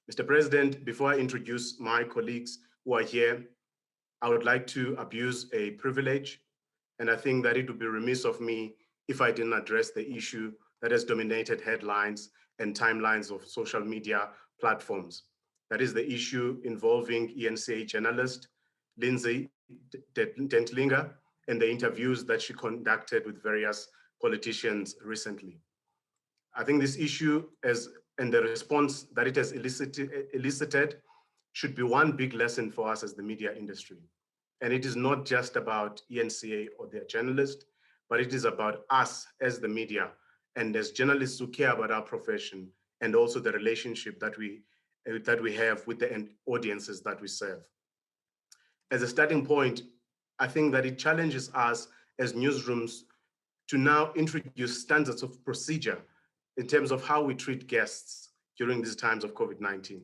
Mr. President, before I introduce my colleagues who are here, I would like to abuse a privilege, and I think that it would be remiss of me if I didn't address the issue that has dominated headlines and timelines of social media platforms. That is the issue involving ENCA journalist Lindsay Dentlinger and the interviews that she conducted with various politicians recently. I think this issue and the response that it has elicited should be one big lesson for us as the media industry. And it is not just about ENCA or their journalists, but it is about us as the media and as journalists who care about our profession and also the relationship that we have with the audiences that we serve. As a starting point, I think that it challenges us as newsrooms to now introduce standards of procedure in terms of how we treat guests during these times of COVID-19.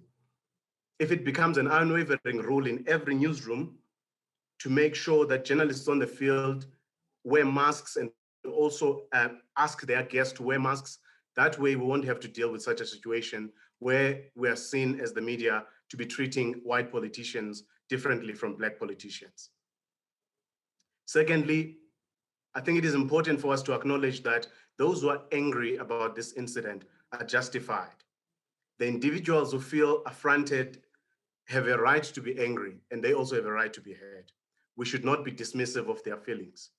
If it becomes an unwavering rule in every newsroom to make sure that journalists on the field wear masks and also ask their guests to wear masks, that way we won't have to deal with such a situation where we are seen as the media to be treating white politicians differently from Black politicians. Secondly, I think it is important for us to acknowledge that those who are angry about this incident are justified. The individuals who feel affronted have a right to be angry, and they also have a right to be heard. We should not be dismissive of their feelings.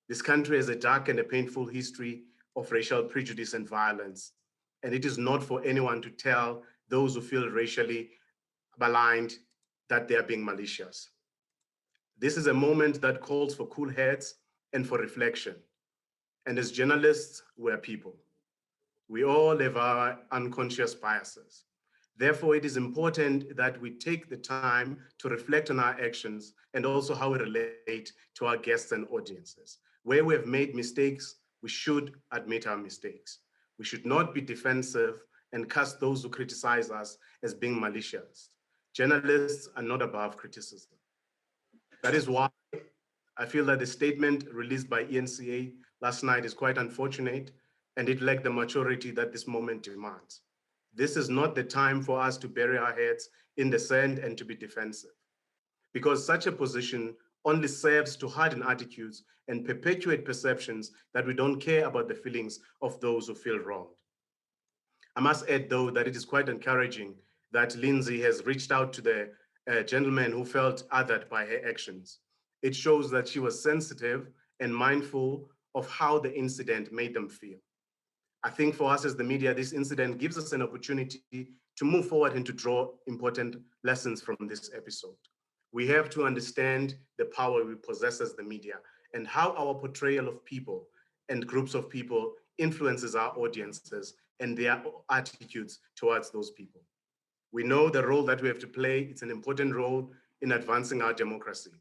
This country has a dark and a painful history of racial prejudice and violence, and it is not for anyone to tell those who feel racially maligned that they are being malicious. This is a moment that calls for cool heads and for reflection. And as journalists, we're people. We all have our unconscious biases. Therefore, it is important that we take the time to reflect on our actions and also how we relate to our guests and audiences. Where we have made mistakes, we should admit our mistakes. We should not be defensive and cast those who criticize us as being malicious. Journalists are not above criticism. That is why I feel that the statement released by ENCA last night is quite unfortunate, and it lacked the maturity that this moment demands. This is not the time for us to bury our heads in the sand and to be defensive, because such a position only serves to harden attitudes and perpetuate perceptions that we don't care about the feelings of those who feel wronged. I must add, though, that it is quite encouraging that Lindsay has reached out to the gentleman who felt othered by her actions. It shows that she was sensitive and mindful of how the incident made them feel. I think for us as the media, this incident gives us an opportunity to move forward and to draw important lessons from this episode. We have to understand the power we possess as the media and how our portrayal of people and groups of people influences our audiences and their attitudes towards those people. We know the role that we have to play. It's an important role in advancing our democracy.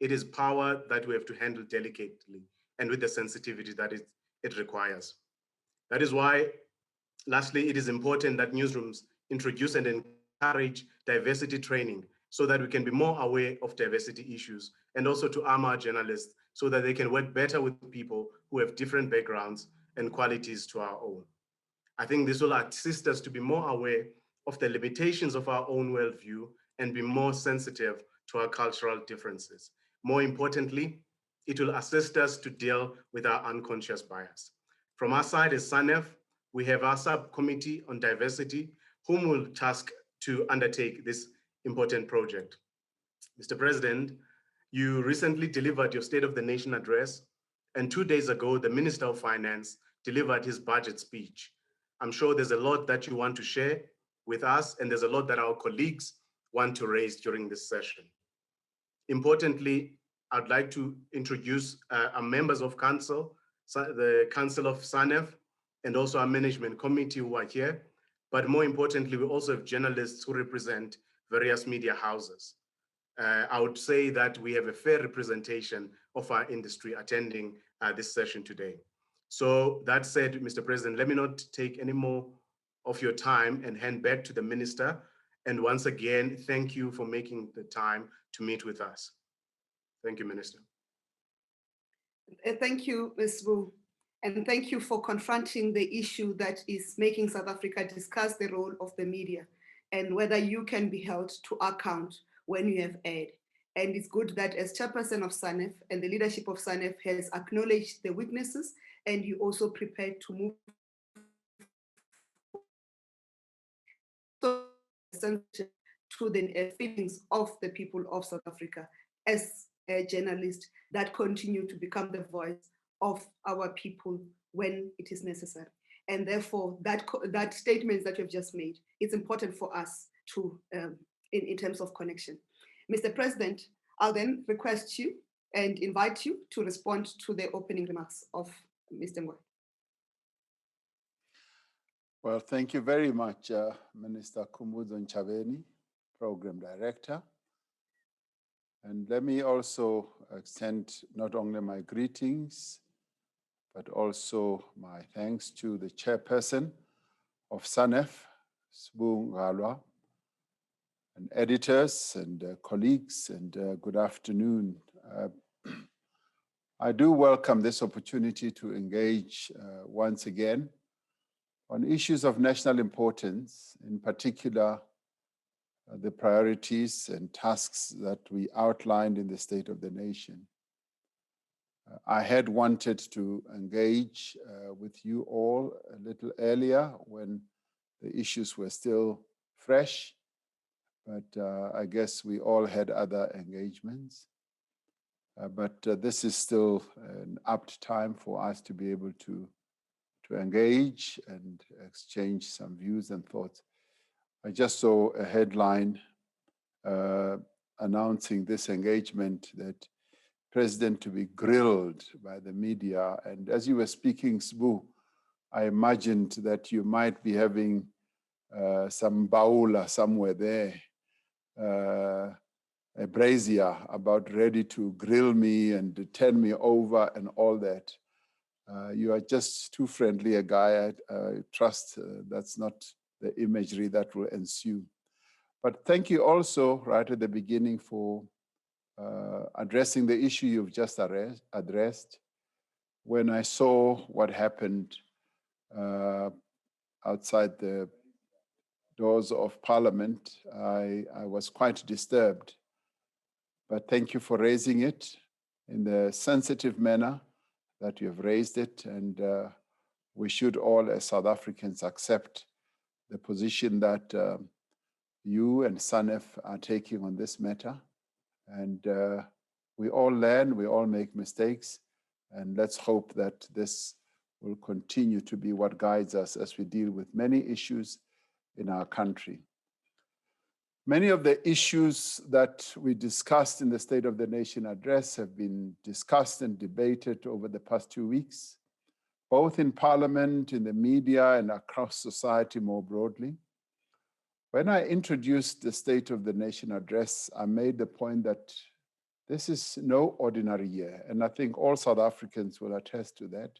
It is power that we have to handle delicately and with the sensitivity that it requires. That is why, lastly, it is important that newsrooms introduce and encourage diversity training so that we can be more aware of diversity issues, and also to arm our journalists so that they can work better with people who have different backgrounds and qualities to our own. I think this will assist us to be more aware of the limitations of our own worldview and be more sensitive to our cultural differences. More importantly, it will assist us to deal with our unconscious bias. From our side as SANEF, we have our subcommittee on diversity, whom will task to undertake this important project. Mr. President, you recently delivered your State of the Nation address, and 2 days ago, the Minister of Finance delivered his budget speech. I'm sure there's a lot that you want to share with us, and there's a lot that our colleagues want to raise during this session. Importantly, I'd like to introduce our members of council, the Council of SANEF, and also our management committee who are here. But more importantly, we also have journalists who represent various media houses. I would say that we have a fair representation of our industry attending this session today. So that said, Mr. President, let me not take any more of your time and hand back to the Minister. And once again, thank you for making the time to meet with us. Thank you, Minister. Thank you, Ms. Wu. And thank you for confronting the issue that is making South Africa discuss the role of the media and whether you can be held to account when you have erred. And it's good that as chairperson of SANEF and the leadership of SANEF has acknowledged the weaknesses, and you also prepared to move to the feelings of the people of South Africa as a journalist that continue to become the voice of our people when it is necessary. And therefore, that statement that you've just made, it's important for us to, in terms of connection. Mr. President, I'll then request you and invite you to respond to the opening remarks of Mr. Ngwenya. Well, thank you very much, Minister Khumbudzo Ntshavheni, Program Director. And let me also extend not only my greetings, but also my thanks to the chairperson of SANEF, Sbu Ngalwa, and editors and colleagues, and good afternoon. I do welcome this opportunity to engage once again on issues of national importance, in particular, the priorities and tasks that we outlined in the State of the Nation. I had wanted to engage with you all a little earlier when the issues were still fresh, but I guess we all had other engagements. But this is still an apt time for us to be able to engage and exchange some views and thoughts. I just saw a headline announcing this engagement, that President to be grilled by the media. And as you were speaking, Sbu, I imagined that you might be having some baula somewhere there, a brazier about ready to grill me and turn me over and all that. You are just too friendly a guy. I trust that's not the imagery that will ensue. But thank you also right at the beginning for addressing the issue you've just addressed. When I saw what happened outside the doors of Parliament, I was quite disturbed. But thank you for raising it in the sensitive manner that you have raised it, and we should all as South Africans accept the position that you and SANEF are taking on this matter. And we all learn, we all make mistakes, and let's hope that this will continue to be what guides us as we deal with many issues in our country. Many of the issues that we discussed in the State of the Nation address have been discussed and debated over the past 2 weeks, both in Parliament, in the media, and across society more broadly. When I introduced the State of the Nation address, I made the point that this is no ordinary year, and I think all South Africans will attest to that.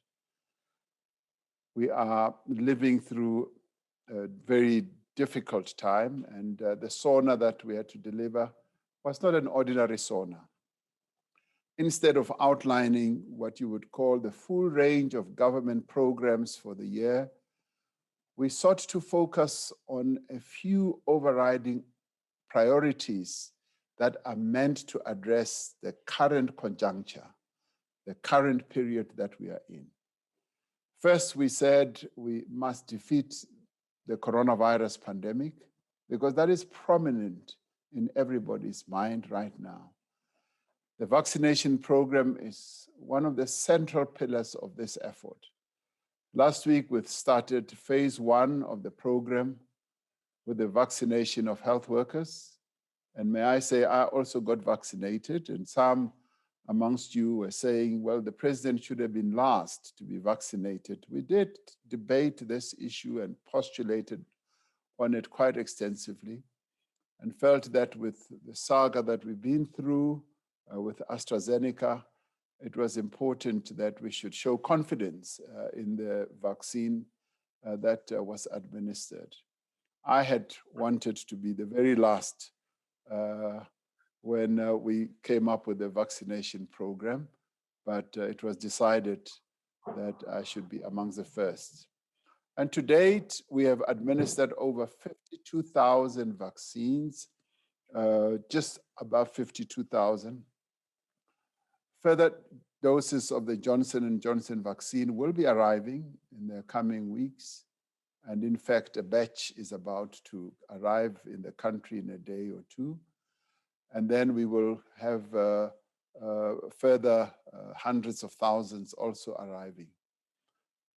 We are living through a very difficult time, and the SONA that we had to deliver was not an ordinary SONA. Instead of outlining what you would call the full range of government programs for the year, we sought to focus on a few overriding priorities that are meant to address the current conjuncture, the current period that we are in. First, we said we must defeat the coronavirus pandemic, because that is prominent in everybody's mind right now. The vaccination program is one of the central pillars of this effort. Last week, we started phase 1 of the program with the vaccination of health workers. And may I say, I also got vaccinated, and some amongst you were saying, well, the president should have been last to be vaccinated. We did debate this issue and postulated on it quite extensively, and felt that with the saga that we've been through with AstraZeneca, it was important that we should show confidence in the vaccine that was administered. I had wanted to be the very last when we came up with the vaccination program, but it was decided that I should be amongst the first. And to date, we have administered over 52,000 vaccines, just above 52,000. Further doses of the Johnson & Johnson vaccine will be arriving in the coming weeks. And in fact, a batch is about to arrive in the country in a day or two. And then we will have further hundreds of thousands also arriving.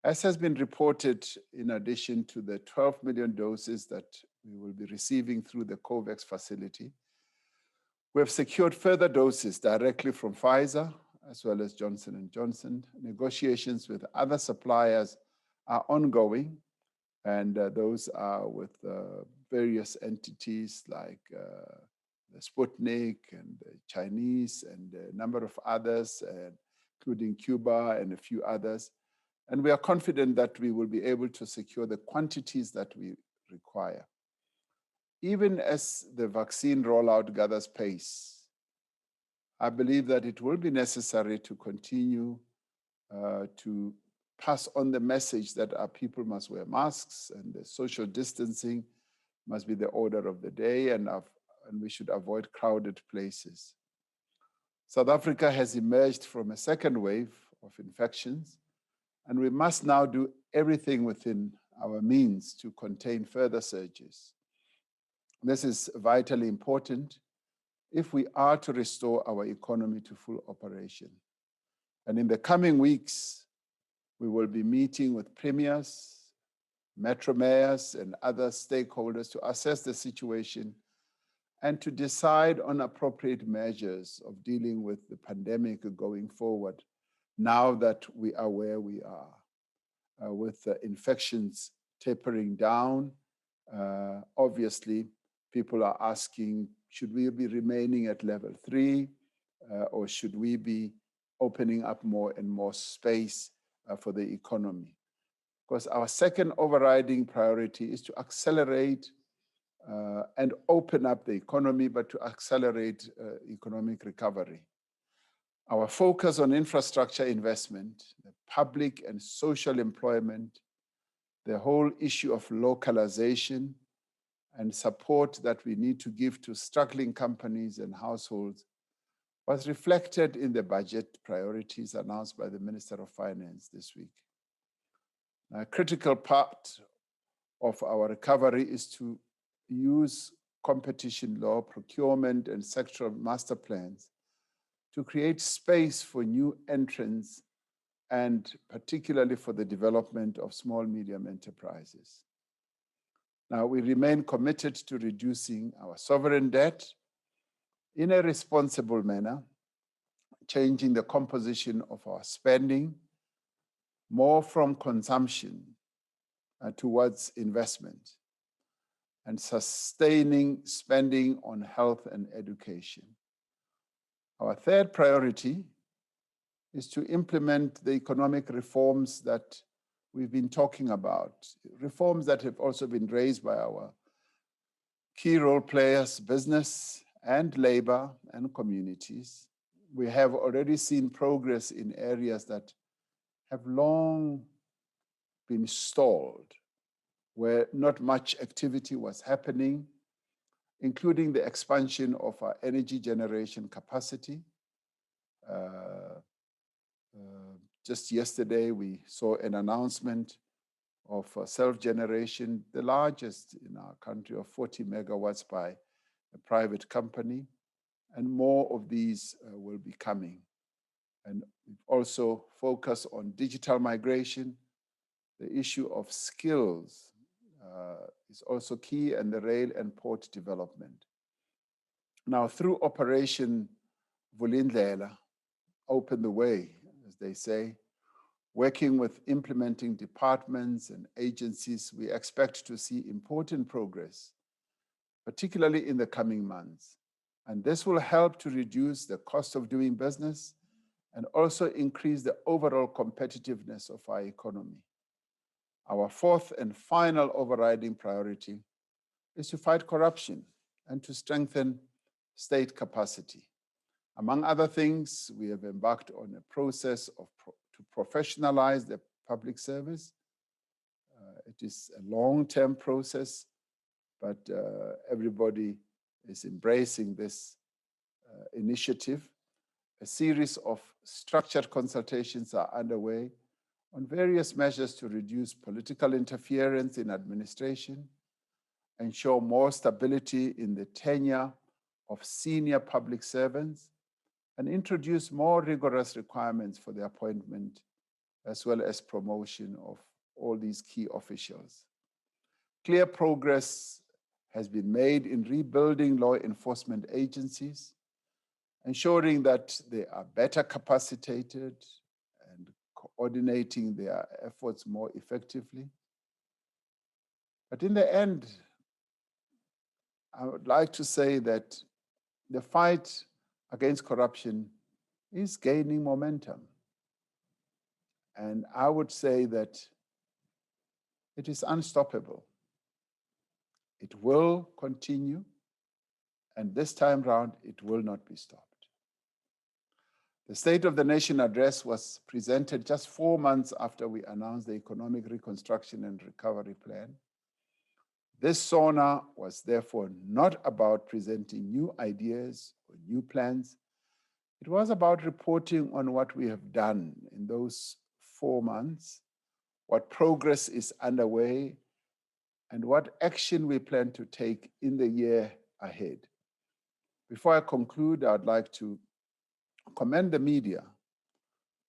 As has been reported, in addition to the 12 million doses that we will be receiving through the COVAX facility, we have secured further doses directly from Pfizer, as well as Johnson & Johnson. Negotiations with other suppliers are ongoing, and those are with various entities like the Sputnik and the Chinese and a number of others, including Cuba and a few others. And we are confident that we will be able to secure the quantities that we require. Even as the vaccine rollout gathers pace, I believe that it will be necessary to continue to pass on the message that our people must wear masks and the social distancing must be the order of the day, and we should avoid crowded places. South Africa has emerged from a second wave of infections, and we must now do everything within our means to contain further surges. This is vitally important if we are to restore our economy to full operation. And in the coming weeks, we will be meeting with premiers, metro mayors, and other stakeholders to assess the situation and to decide on appropriate measures of dealing with the pandemic going forward, now that we are where we are, with infections tapering down. Obviously, people are asking, should we be remaining at level 3, or should we be opening up more and more space for the economy? Because our second overriding priority is to accelerate and open up the economy, but to accelerate economic recovery. Our focus on infrastructure investment, the public and social employment, the whole issue of localization and support that we need to give to struggling companies and households was reflected in the budget priorities announced by the Minister of Finance this week. A critical part of our recovery is to use competition law, procurement, and sectoral master plans to create space for new entrants, and particularly for the development of small, medium enterprises. Now, we remain committed to reducing our sovereign debt in a responsible manner, changing the composition of our spending more from consumption towards investment, and sustaining spending on health and education. Our third priority is to implement the economic reforms that we've been talking about, reforms that have also been raised by our key role players, business and labor and communities. We have already seen progress in areas that have long been stalled, where not much activity was happening, including the expansion of our energy generation capacity. Just yesterday, we saw an announcement of self-generation, the largest in our country, of 40 megawatts by a private company, and more of these will be coming. And we've also focused on digital migration. The issue of skills is also key, and the rail and port development. Now, through Operation Vulindlela, open the way, as they say, working with implementing departments and agencies, we expect to see important progress, particularly in the coming months. And this will help to reduce the cost of doing business and also increase the overall competitiveness of our economy. Our fourth and final overriding priority is to fight corruption and to strengthen state capacity. Among other things, we have embarked on a process to professionalize the public service, It is a long-term process, but everybody is embracing this initiative. A series of structured consultations are underway on various measures to reduce political interference in administration, ensure more stability in the tenure of senior public servants, and introduce more rigorous requirements for the appointment as well as promotion of all these key officials. Clear progress has been made in rebuilding law enforcement agencies, ensuring that they are better capacitated and coordinating their efforts more effectively. But in the end, I would like to say that the fight against corruption is gaining momentum. And I would say that it is unstoppable. It will continue, and this time round, it will not be stopped. The State of the Nation address was presented just 4 months after we announced the Economic Reconstruction and Recovery Plan. This SONA was therefore not about presenting new ideas or new plans. It was about reporting on what we have done in those 4 months, what progress is underway, and what action we plan to take in the year ahead. Before I conclude, I'd like to commend the media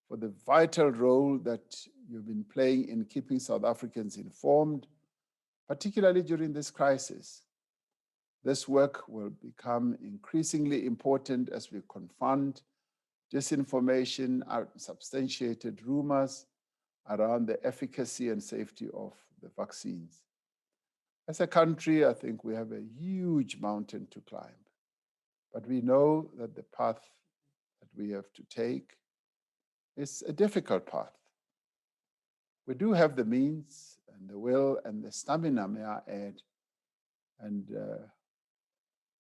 for the vital role that you've been playing in keeping South Africans informed, particularly during this crisis. This work will become increasingly important as we confront disinformation, unsubstantiated rumors around the efficacy and safety of the vaccines. As a country, I think we have a huge mountain to climb, but we know that the path that we have to take is a difficult path. We do have the means and the will and the stamina, may I add, and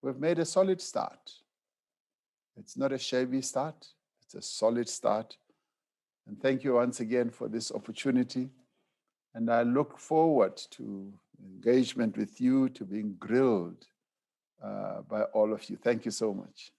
we've made a solid start. It's not a shabby start, it's a solid start. And thank you once again for this opportunity. And I look forward to engagement with you, to being grilled by all of you. Thank you so much.